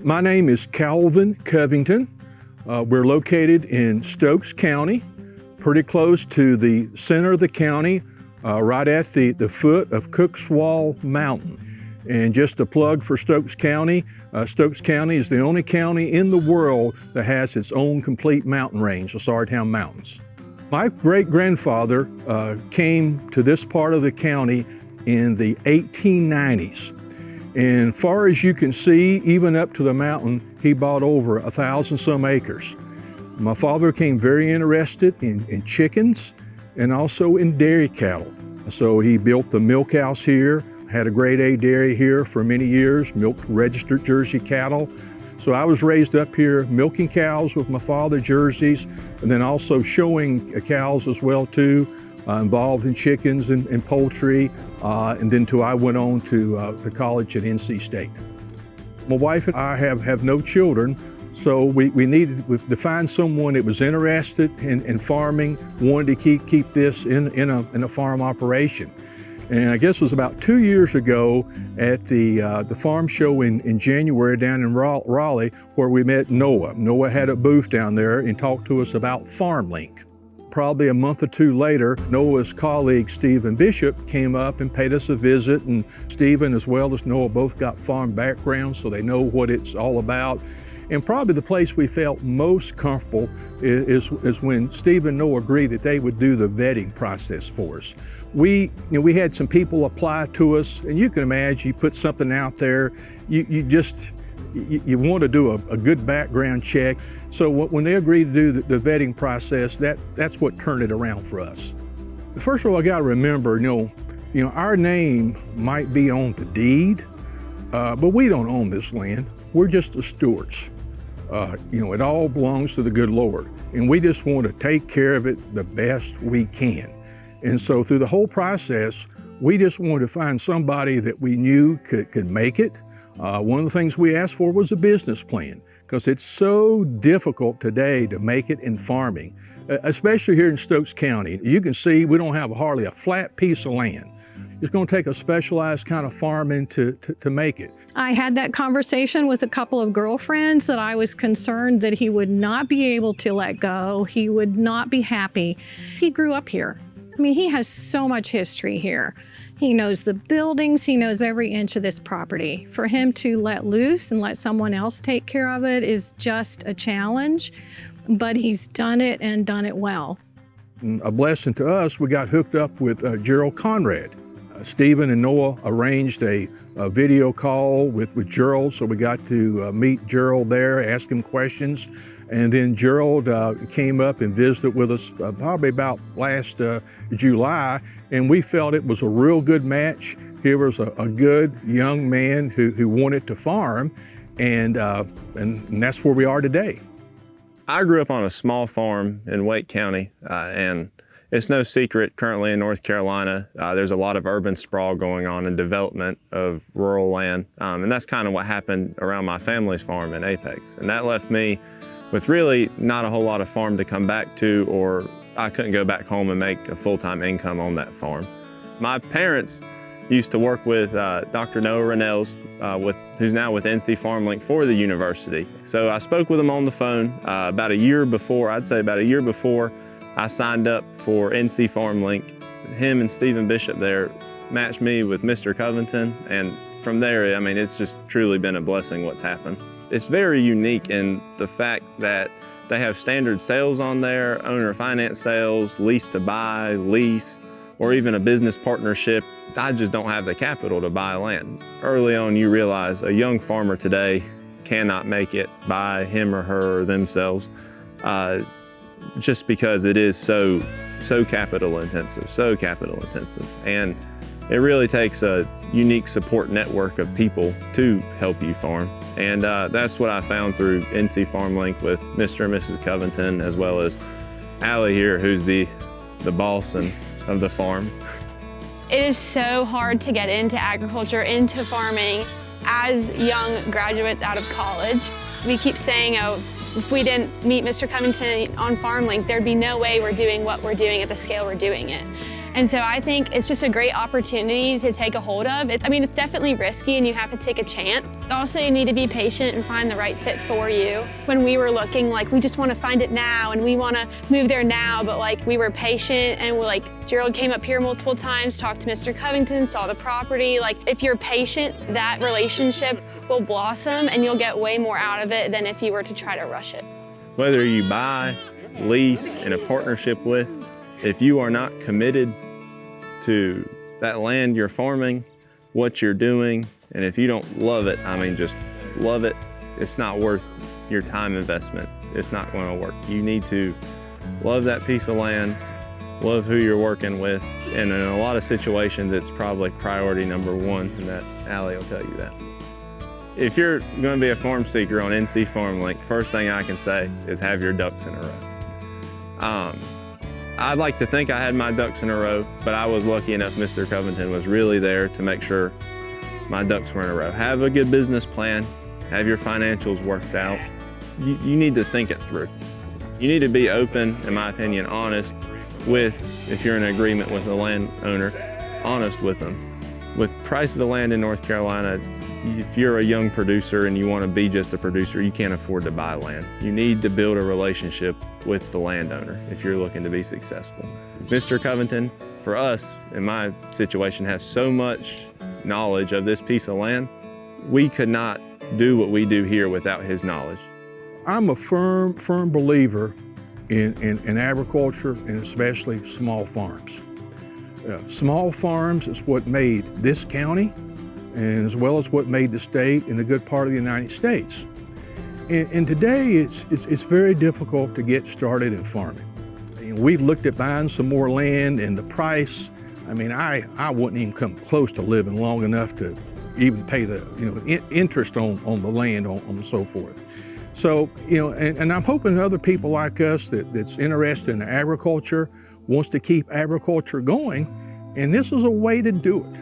My name is Calvin Covington. We're located in Stokes County, pretty close to the center of the county, right at the foot of Cookswall Mountain. And just a plug for Stokes County is the only county in the world that has its own complete mountain range, the Sartown Mountains. My great-grandfather came to this part of the county in the 1890s. And far as you can see, even up to the mountain, he bought over 1,000 some acres. My father became very interested in chickens and also in dairy cattle. So he built the milk house here, had a grade A dairy here for many years, milked registered Jersey cattle. So I was raised up here milking cows with my father, jerseys, and then also showing cows as well too, involved in chickens and poultry, and then I went on to college at NC State. My wife and I have no children, so we needed to find someone that was interested in farming, wanted to keep this in a farm operation. And I guess it was about 2 years ago at the farm show in January down in Raleigh where we met Noah. Noah had a booth down there and talked to us about FarmLink. Probably a month or two later, Noah's colleague, Stephen Bishop, came up and paid us a visit, and Stephen as well as Noah both got farm backgrounds, so they know what it's all about. And probably the place we felt most comfortable is when Steve and Noah agreed that they would do the vetting process for us. We had some people apply to us, and you can imagine, you put something out there, you want to do a good background check. So when they agreed to do the vetting process, that's what turned it around for us. First of all, I got to remember, our name might be on the deed, but we don't own this land. We're just the stewards. It all belongs to the good Lord, and we just want to take care of it the best we can. And so through the whole process, we just wanted to find somebody that we knew could make it. One of the things we asked for was a business plan, because it's so difficult today to make it in farming, especially here in Stokes County. You can see we don't have hardly a flat piece of land. It's going to take a specialized kind of farming to make it. I had that conversation with a couple of girlfriends that I was concerned that he would not be able to let go. He would not be happy. He grew up here. I mean, he has so much history here. He knows the buildings, he knows every inch of this property. For him to let loose and let someone else take care of it is just a challenge, but he's done it and done it well. A blessing to us, we got hooked up with Gerald Conrad. Stephen and Noah arranged a video call with Gerald, so we got to meet Gerald there, ask him questions. And then Gerald came up and visited with us probably about last July, and we felt it was a real good match. Here was a good young man who wanted to farm, and that's where we are today. I grew up on a small farm in Wake County, and it's no secret currently in North Carolina, there's a lot of urban sprawl going on and development of rural land, and that's kind of what happened around my family's farm in Apex. And that left me with really not a whole lot of farm to come back to, or I couldn't go back home and make a full-time income on that farm. My parents used to work with Dr. Noah Rennells, who's now with NC FarmLink for the university. So I spoke with him on the phone about a year before I signed up for NC FarmLink. Him and Stephen Bishop there matched me with Mr. Covington, and from there, I mean, it's just truly been a blessing what's happened. It's very unique in the fact that they have standard sales on there, owner finance sales, lease to buy, lease, or even a business partnership. I just don't have the capital to buy land. Early on, you realize a young farmer today cannot make it by him or her or themselves, just because it is so capital intensive. And it really takes a unique support network of people to help you farm. And that's what I found through NC FarmLink with Mr. and Mrs. Covington, as well as Allie here, who's the boss of the farm. It is so hard to get into agriculture, into farming as young graduates out of college. We keep saying, oh, if we didn't meet Mr. Covington on FarmLink, there'd be no way we're doing what we're doing at the scale we're doing it. And so I think it's just a great opportunity to take a hold of. I mean, it's definitely risky and you have to take a chance. Also, you need to be patient and find the right fit for you. When we were looking, like, we just want to find it now and we want to move there now, but like we were patient and Gerald came up here multiple times, talked to Mr. Covington, saw the property. Like, if you're patient, that relationship will blossom and you'll get way more out of it than if you were to try to rush it. Whether you buy, lease, in a partnership with, if you are not committed to that land you're farming, what you're doing, and if you don't love it, I mean, just love it, it's not worth your time investment. It's not going to work. You need to love that piece of land, love who you're working with, and in a lot of situations, it's probably priority number one, and that Allie will tell you that. If you're going to be a farm seeker on NC FarmLink, first thing I can say is have your ducks in a row. I'd like to think I had my ducks in a row, but I was lucky enough Mr. Covington was really there to make sure my ducks were in a row. Have a good business plan, have your financials worked out. You need to think it through. You need to be open, in my opinion, honest with, if you're in agreement with the landowner, honest with them. With prices of land in North Carolina, if you're a young producer and you want to be just a producer, you can't afford to buy land. You need to build a relationship with the landowner if you're looking to be successful. Mr. Covington, for us, in my situation, has so much knowledge of this piece of land. We could not do what we do here without his knowledge. I'm a firm believer in agriculture and especially small farms. Small farms is what made this county and as well as what made the state and a good part of the United States. And today it's very difficult to get started in farming. We've looked at buying some more land and the price, I mean, I wouldn't even come close to living long enough to even pay the interest on the land and so forth. So, and I'm hoping other people like us that's interested in agriculture, wants to keep agriculture going, and this is a way to do it.